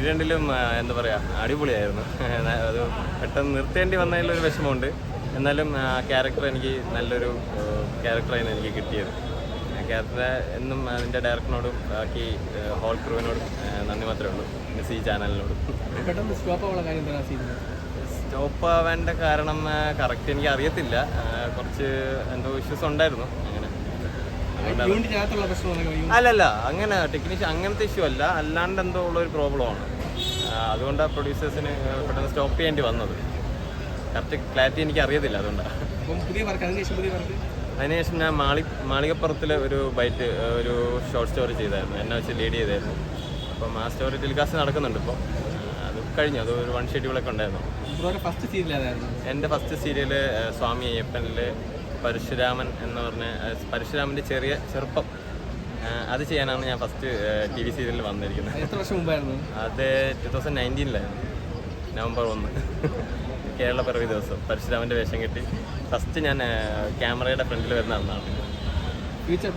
രണ്ടിലും എന്താ പറയുക അടിപൊളിയായിരുന്നു. അത് പെട്ടെന്ന് നിർത്തേണ്ടി വന്നതിലൊരു വിഷമമുണ്ട്. എന്നാലും ക്യാരക്ടർ എനിക്ക് നല്ലൊരു ക്യാരക്ടറായിരുന്നു എനിക്ക് കിട്ടിയത്. ക്യാരക്ടറെ എന്നും അതിൻ്റെ ഡയറക്ടറിനോടും ബാക്കി ഹോൾ ക്രൂവിനോടും നന്ദി മാത്രമേ ഉള്ളൂ. പിന്നെ സി ചാനലിനോടും. സ്റ്റോപ്പ് ആവേണ്ട കാരണം കറക്റ്റ് എനിക്ക് അറിയത്തില്ല. കുറച്ച് എന്തോ ഇഷ്യൂസ് ഉണ്ടായിരുന്നു. അങ്ങനെ അല്ലല്ല, അങ്ങനെ ടെക്നീഷ്യൻ അങ്ങനത്തെ ഇഷ്യൂ അല്ല, അല്ലാണ്ട് എന്തോ ഉള്ളൊരു പ്രോബ്ലമാണ്. അതുകൊണ്ടാണ് പ്രൊഡ്യൂസേഴ്സിന് പെട്ടെന്ന് സ്റ്റോപ്പ് ചെയ്യേണ്ടി വന്നത്. കറക്റ്റ് ക്ലാരിറ്റി എനിക്ക് അറിയത്തില്ല. അതുകൊണ്ടാണ്. അതിനുശേഷം ഞാൻ മാളികപ്പുറത്തിൽ ഒരു ഒരു ഷോർട്ട് സ്റ്റോറി ചെയ്തായിരുന്നു. എന്നെ വെച്ച് ലീഡ് ചെയ്തായിരുന്നു. അപ്പം ആ സ്റ്റോറി ടെലികാസ്റ്റ് നടക്കുന്നുണ്ട് ഇപ്പോൾ. അത് കഴിഞ്ഞു. അത് ഒരു 1 ഷെഡ്യൂളൊക്കെ ഉണ്ടായിരുന്നു. എൻ്റെ ഫസ്റ്റ് സീരിയൽ സ്വാമി അയ്യപ്പനിൽ പരശുരാമൻ എന്ന് പറഞ്ഞ പരശുരാമൻ്റെ ചെറുപ്പം അത് ചെയ്യാനാണ് ഞാൻ ഫസ്റ്റ് TV സീരിയലിൽ വന്നിരിക്കുന്നത്. എത്ര വർഷം മുമ്പായിരുന്നു അത്? 2019 നവംബർ 1 കേരളപ്പിറവി ദിവസം പരശുരാമൻ്റെ വേഷം കെട്ടി ഫസ്റ്റ് ഞാൻ ക്യാമറയുടെ ഫ്രണ്ടിൽ വരുന്ന അന്നാണ്. ഫ്യൂച്ചർ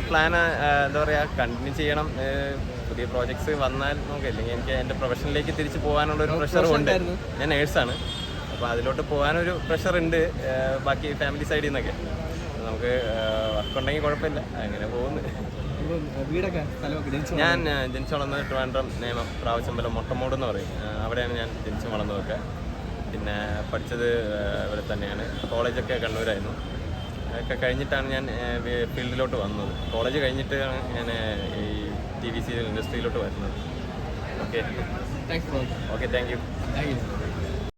പ്ലാൻ എന്താ പറയുക, കണ്ടിന്യൂ ചെയ്യണം. പുതിയ പ്രോജക്ട്സ് വന്നാൽ നോക്കാം. ഇല്ലെങ്കിൽ എനിക്ക് എൻ്റെ പ്രൊഫഷനിലേക്ക് തിരിച്ച് പോകാനുള്ളൊരു പ്രഷറും ഉണ്ട്. ഞാൻ നേഴ്സാണ്. അപ്പോൾ അതിലോട്ട് പോകാനൊരു പ്രഷറുണ്ട് ബാക്കി ഫാമിലി സൈഡിൽ നിന്നൊക്കെ. നമുക്ക് വർക്കുണ്ടെങ്കിൽ കുഴപ്പമില്ല, അങ്ങനെ പോകുന്നു. ഞാൻ ജനിച്ചു വളർന്നത് ട്രിവാൻഡ്രം നേമം പ്രാവശ്യമ്പലം മൊട്ടമൂട് എന്ന് പറയും. അവിടെയാണ് ഞാൻ ജനിച്ചു വളർന്നതൊക്കെ. പിന്നെ പഠിച്ചത് ഇവിടെ തന്നെയാണ്. കോളേജൊക്കെ കണ്ണൂരായിരുന്നു. അതൊക്കെ കഴിഞ്ഞിട്ടാണ് ഞാൻ ഫീൽഡിലോട്ട് വന്നത്. കോളേജ് കഴിഞ്ഞിട്ടാണ് ഞാൻ ഈ TV സീരിയൽ ഇൻഡസ്ട്രിയിലോട്ട് വരുന്നത്. Okay, thank you.